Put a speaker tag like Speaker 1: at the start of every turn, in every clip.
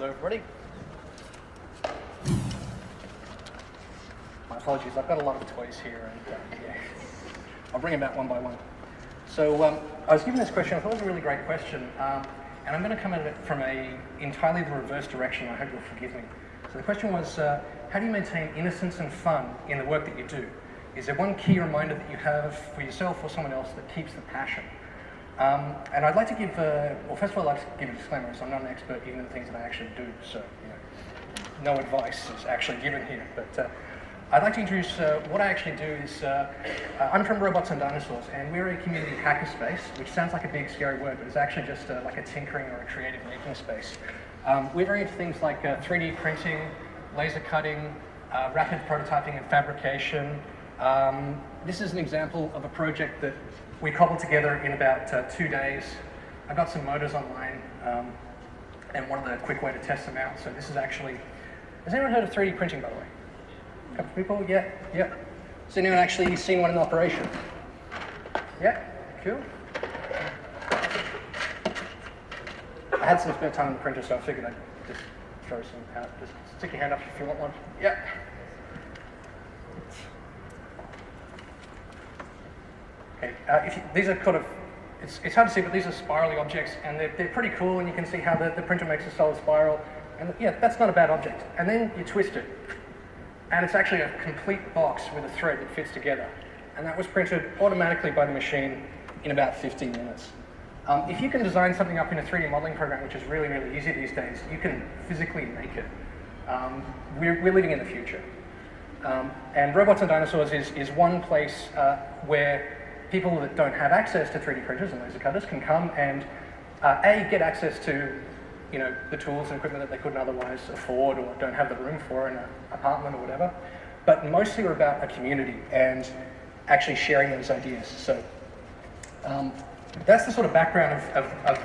Speaker 1: Hello, everybody. My apologies, I've got a lot of toys here, and yeah, I'll bring them out one by one. So I was given this question. I thought it was a really great question, and I'm going to come at it from entirely the reverse direction. I hope you'll forgive me. So the question was, how do you maintain innocence and fun in the work that you do? Is there one key reminder that you have for yourself or someone else that keeps the passion? And I'd like to give, well, first of all, I'd like to give a disclaimer, so I'm not an expert even in the things that I actually do, so no advice is actually given here. But I'd like to introduce what I actually do is, I'm from Robots and Dinosaurs, and we're a community hackerspace, which sounds like a big scary word, but it's actually just like a tinkering or a creative making space. We're very into things like 3D printing, laser cutting, rapid prototyping and fabrication. This is an example of a project that we cobbled together in about 2 days. I got some motors online and wanted a quick way to test them out. So this is actually, has anyone heard of 3D printing, by the way? A couple of people? Yeah, yeah. Has anyone actually seen one in operation? Yeah, cool. I had some spare time on the printer, so I figured I'd just throw some out. Just stick your hand up if you want one. Yeah. Okay, these are kind of, it's hard to see, but these are spirally objects, and they're pretty cool, and you can see how the printer makes a solid spiral, and yeah, that's not a bad object. And then you twist it, and it's actually a complete box with a thread that fits together, and that was printed automatically by the machine in about 15 minutes. If you can design something up in a 3D modeling program, which is really, really easy these days, you can physically make it. We're living in the future. And Robots and Dinosaurs is one place where people that don't have access to 3D printers and laser cutters can come and A, get access to the tools and equipment that they couldn't otherwise afford or don't have the room for in an apartment or whatever. But mostly we're about a community and actually sharing those ideas. So that's the sort of background of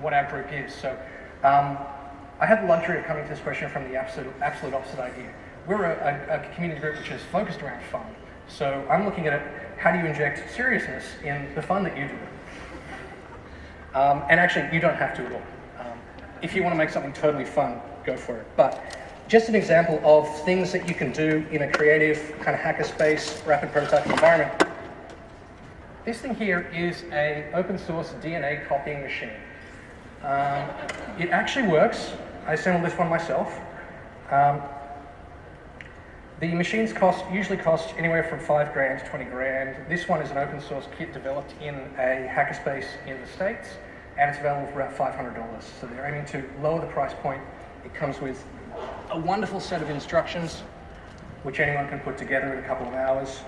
Speaker 1: what our group is. So I had the luxury of coming to this question from the absolute opposite idea. We're a community group which is focused around fun. So I'm looking at it, how do you inject seriousness in the fun that you do? And actually, you don't have to at all. If you want to make something totally fun, go for it. But just an example of things that you can do in a creative kind of hackerspace, rapid prototyping environment. This thing here is an open source DNA copying machine. It actually works. I assembled this one myself. The machines usually cost anywhere from $5,000 to $20,000. This one is an open source kit developed in a hackerspace in the States, and it's available for about $500. So they're aiming to lower the price point. It comes with a wonderful set of instructions, which anyone can put together in a couple of hours.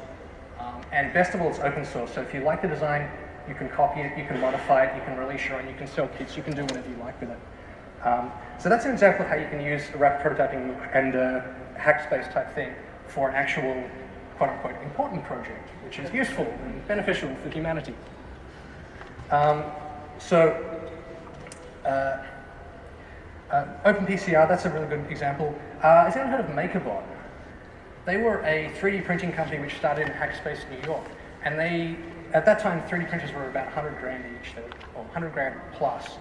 Speaker 1: And best of all, it's open source. So if you like the design, you can copy it, you can modify it, you can release your own, you can sell kits, you can do whatever you like with it. So that's an example of how you can use a rapid prototyping and hackerspace type thing for an actual, quote-unquote, important project, which is useful and beneficial for humanity. OpenPCR, that's a really good example. Has anyone heard of MakerBot? They were a 3D printing company which started in a hackerspace in New York, and at that time, 3D printers were about $100,000 each, or $100,000 plus.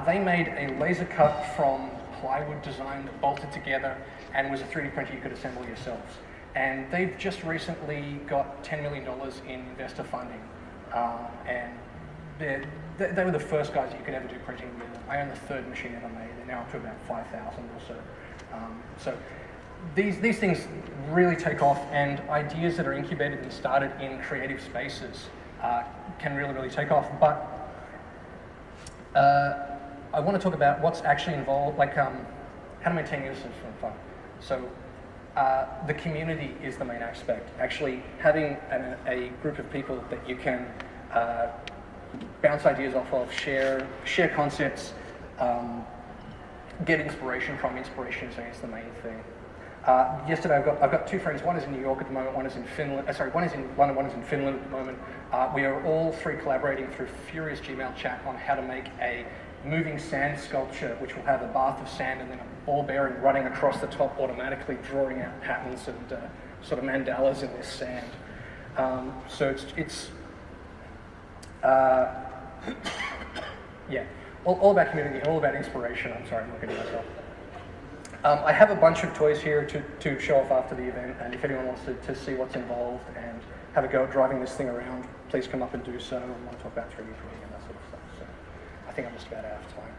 Speaker 1: They made a laser cut from plywood design that bolted together and was a 3D printer you could assemble yourselves. And they've just recently got $10 million in investor funding. And they were the first guys that you could ever do printing with. I own the third machine ever made. They're now up to about 5,000 or so. So these things really take off, and ideas that are incubated and started in creative spaces can really, really take off. But I want to talk about what's actually involved, like how to maintain innocence from fun. So the community is the main aspect. Actually having a group of people that you can bounce ideas off of, share concepts, get inspiration from. Inspiration is the main thing. Yesterday I've got two friends. One is in New York at the moment. One is in Finland. One is in London. One is in Finland at the moment. We are all three collaborating through furious Gmail chat on how to make a moving sand sculpture, which will have a bath of sand and then a ball bearing running across the top, automatically drawing out patterns and sort of mandalas in this sand. So it's yeah. all about community, all about inspiration. I'm sorry, I'm looking at myself. I have a bunch of toys here to show off after the event, and if anyone wants to see what's involved and have a go at driving this thing around, please come up and do so. I want to talk about 3D printing and that sort of stuff. So I think I'm just about out of time.